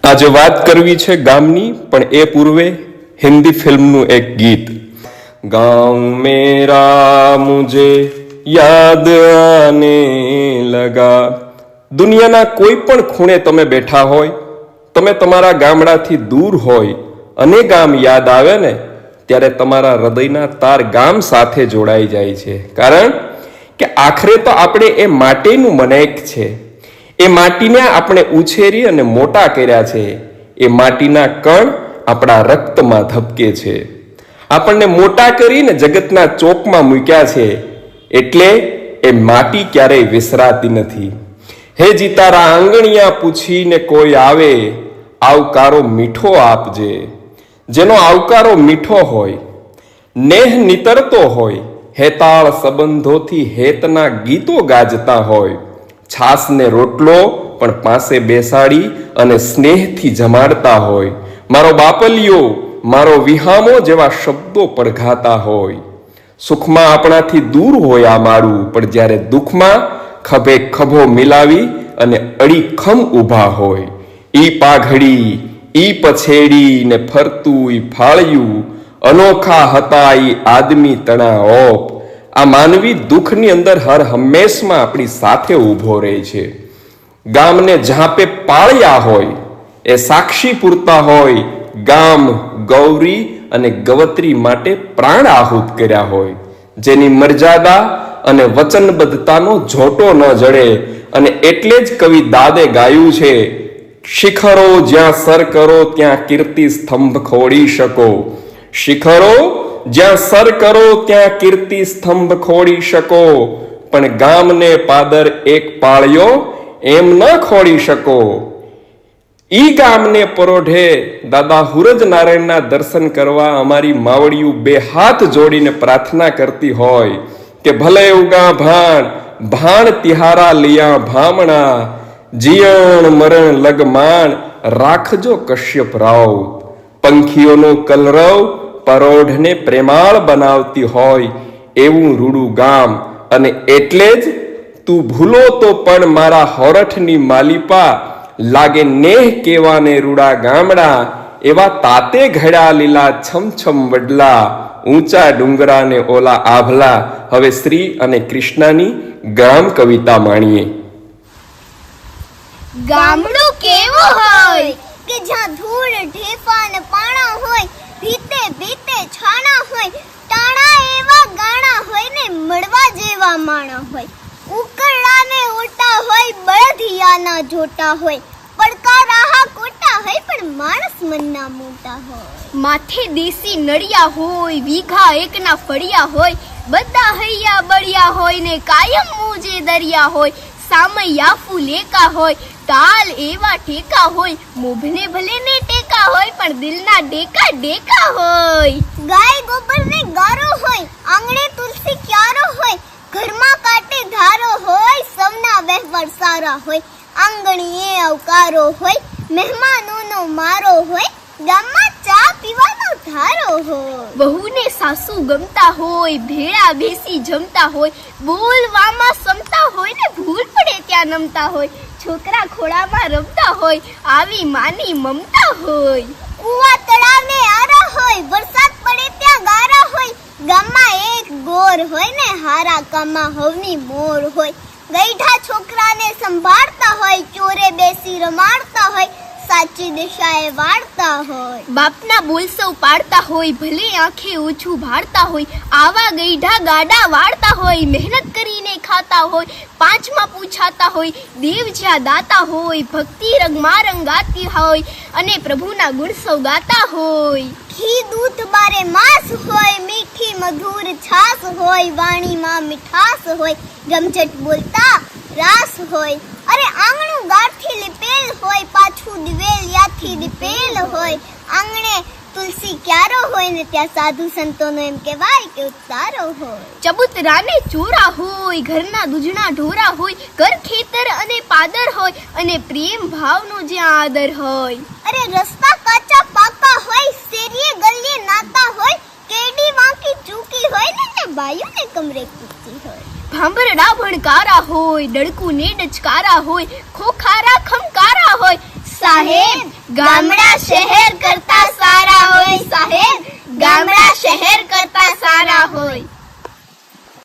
આજે વાત કરવી છે ગામની, પણ એ પૂર્વે હિન્દી ફિલ્મનું એક ગીત. ગાંવ મેરા મુझे યાદ આને લગા. દુનિયાના કોઈ પણ ખૂણે તમે બેઠા હોય, તમે તમારા ગામડાથી દૂર હોય અને ગામ યાદ આવે ને, ત્યારે તમારા હૃદયના તાર ગામ સાથે જોડાઈ જાય છે. કારણ કે આખરે તો આપણે એ માટીનું મનેક છે. એ માટીને આપણે ઉછેરી અને મોટા કર્યા છે. એ માટીના કણ આપણા રક્તમાં ધબકે છે. આપણને મોટા કરીને જગતના ચોકમાં મૂક્યા છે. એટલે એ માટી ક્યારેય વિસરાતી નથી. હે જીતારા આંગણિયા પૂછીને કોઈ આવે, આવકારો મીઠો આપજે. જેનો આવકારો મીઠો હોય, નેહ નીતરતો હોય, હેતાળ સંબંધોથી હેતના ગીતો ગાજતા હોય, છાસને રોટલો પણ પાસે બેસાડી અને સ્નેહથી જમાડતા હોય, મારો બાપલિયો, મારો વિહામો જેવા શબ્દો પડઘાતા હોય. સુખમાં આપણાથી દૂર હોય આ મારું, પણ જ્યારે દુઃખમાં ખભે ખભો મિલાવી અને અડીખમ ઊભા હોય. ઈ પાઘડી, ઈ પછેડી ને ફરતું ઈ ફાળ્યું, અનોખા હતા ઈ આદમી તણા ઓપ. આ માનવી દુઃખની અંદર હર હંમેશમાં આપણી સાથે ઊભો રહે છે. ગામને ઝાંપે પાળ્યા હોય, એ સાક્ષી પૂરતા હોય, ગામ, ગૌરી અને ગવત્રી માટે પ્રાણ આહુત કર્યા હોય. જેની મર્યાદા અને વચનબદ્ધતાનો જોટો ન જડે. અને એટલે જ કવિ દાદે ગાયું છે, શિખરો જ્યાં સર કરો ત્યાં કીર્તિ સ્તંભ ખોડી શકો. શિખરો જ્યાં સર કરો ત્યાં કીર્તિ સ્તંભ ખોડી શકો, પણ ગામને પાદર એક પાળ્યો એમ ન ખોડી શકો. ઈ ગામને પરોઢે દાદા હુરજ નારાયણના દર્શન કરવા અમારી માવડિયું બે હાથ જોડીને પ્રાર્થના કરતી હોય કે ભલે ઉગા ભાણ, ભાણ તિહારા લિયા ભામણા, જીયણ મરણ લગમાણ રાખજો કશ્યપ રાવ. પંખીઓનો કલરવ પરોઢને પ્રેમાળ બનાવતી હોય એવું રૂડું ગામ. અને એટલે જ તું ભૂલો તો પણ મારા હોરઠની માલિપા, લાગે નેહ કેવાને રૂડા ગામડા. એવા તાતે ઘડા લીલા છમછમ વડલા, ઊંચા ડુંગરા ને ઓલા આભલા. હવે શ્રી અને કૃષ્ણની ગામ કવિતા માણીએ. ગામડું કેવું હોય કે જ્યાં ધૂળ ઢેફા ને પાણા હોય, ભીતે ભીતે છાણા હોય, ટાણા એવા ગાણા હોય ને મળવા જેવા માણા હોય. ઉકરડા ને ઓટા હોય, બળધિયાના જોટા હોય, પડકાર આહા કોટા હોય, પણ માણસ મનના મોટા હોય. માથે દેશી નળિયા હોય, વીઘા એકના ફળિયા હોય, બધા હૈયા બળિયા હોય ને કાયમ મોજે દરિયા હોય. સામૈયા ફૂલેકા હોય, તાલ એવા ઠેકા હોય, મોભને ભલે ને ટેકા હોય, પણ દિલના ડેકા ડેકા હોય. ગાય ગોબર ને ગારો હોય, આંગણે તુલસી ક્યારો હોય, ઘરમાં કાંટે ધારો હોય, સૌના વહેવાર સારા હોય. આંગણીએ આવકારો હોય, મહેમાનોનો મારો હોય, ગામમાં ચા પીવાનો ધારો હોય. વહુને સાસુ ગમતા હોય, ભેળા બેસી જમતા હોય, બોલવામાં સમતા હોય ને ભૂલ પડે ત્યાં નમતા હોય. છોકરા ખોળામાં રમતા હોય, આવી માની મમતા હોય. કુવા તળાવને આરા હોય, વરસાદ પડે ત્યાં ગારા હોય, ગામમાં એક ગોર હોય ને હારા કામમાં હવની મોર હોય. ગઈઢા છોકરાને સંભાળતા હોય, ચોરે બેસી રમાડતા હોય, સાચી દિશાએ વાળતા હોય. બાપના બોલ સૌ પાડતા હોય, ભલે આંખે ઓછું ભાળતા હોય, આવા ગઈઢા ગાડા વાળતા હોય, મહેનત કરીને ખાતા હોય, પાંચમાં પૂછાતા હોય, દેવ જ્યાં દાતા હોય, ભક્તિ રંગમાં રંગાતી હોય, અને પ્રભુના ગુણ સૌ ગાતા હોય. ઘી દૂધ બારે માસ હોય, મીઠી મધુર છાસ હોય, વાણીમાં મીઠાસ હોય, ગમઝટ બોલતા રાસ હોય. અરે આંગણું ગારથી લીપેલ હોય, પાછું દિવેલિયાથી દીપેલ હોય. આંગણે તુલસી ક્યારો હોય ને ત્યાં સાધુ સંતોનો એમ કહેવાય કે ઉતારો હોય. ચબુતરાને ચોરા હોય, ઘરના દૂધના ઢોરા હોય, ઘર ખેતર અને પાદર હોય, અને પ્રેમ ભાવનો જ્યાં આદર હોય. અરે રસ્તા કાચા પાકા હોય, શેરીએ ગલીએ નાતા હોય, કેડી વાંકી ચૂકી હોય ને બાયુને કમરે કૂચી હોય. ભાંભરડા ભણકારા હોય, ડળકું ને ડચકારા હોય, ખોખારા ખમકારા હોય, સાહેબ ગામડા શહેર કરતા સારા હોય સાહેબ, ગામડા શહેર કરતા સારા હોય.